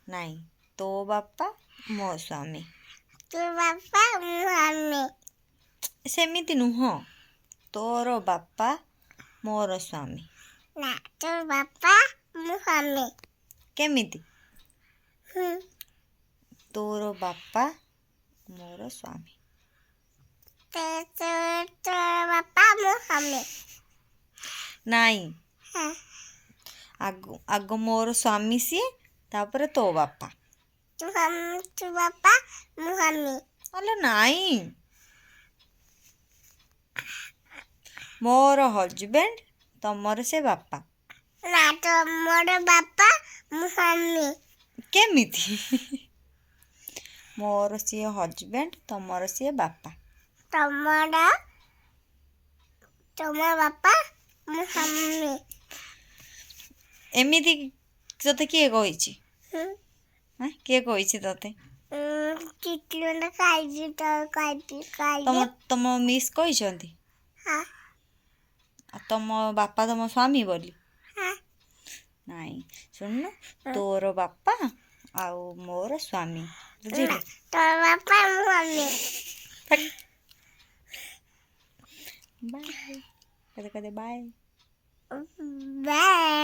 ନାଇଁ ତୋ ବାପା ମୋ ସ୍ୱାମୀ। ତୋ ବାପା ମୋ ସ୍ୱାମୀ। ସେମିତି ନୁହଁ। ତୋର ବାପା ମୋର ସ୍ୱାମୀ। ନା ତୋ ବାପା ମୋ ସ୍ୱାମୀ। କେମିତି? ତୋର ବାପା ମୋର ସ୍ୱାମୀ। ତୋର ବାପା ମୋ ସ୍ୱାମୀ। ନାଇଁ ଆଗ ମୋର ସ୍ୱାମୀ ସିଏ ତାପରେ ତୋ ବାପା। ତୋ ବାପା ମୋ ସ୍ୱାମୀ। ଆଲୋ ନାଇଁ ମୋର ହଜବେଣ୍ଡ ତମର ସେ ବାପା। ନା ତମର ବାପା ମୋ ସ୍ୱାମୀ। କେମିତି? ମୋର ସିଏ ହଜବେଣ୍ଡ ତମର ସିଏ ବାପା। ତମ ବାପା ମୋ ସ୍ୱାମୀ। ଏମିତି ତତେ କିଏ କହିଛି? କିଏ କହିଛି ତତେ? ତମ ମିସ୍ କହିଛନ୍ତି? ତମ ବାପା ତମ ସ୍ୱାମୀ ବୋଲି? ନାଇଁ ଶୁଣୁନ ତୋର ବାପା ଆଉ ମୋର ସ୍ୱାମୀ। ବୁଝିଲୁ? ତୋର ବାପା ମୋ ସ୍ୱାମୀ। ବାଏ। ବାଏ। ବାଏ।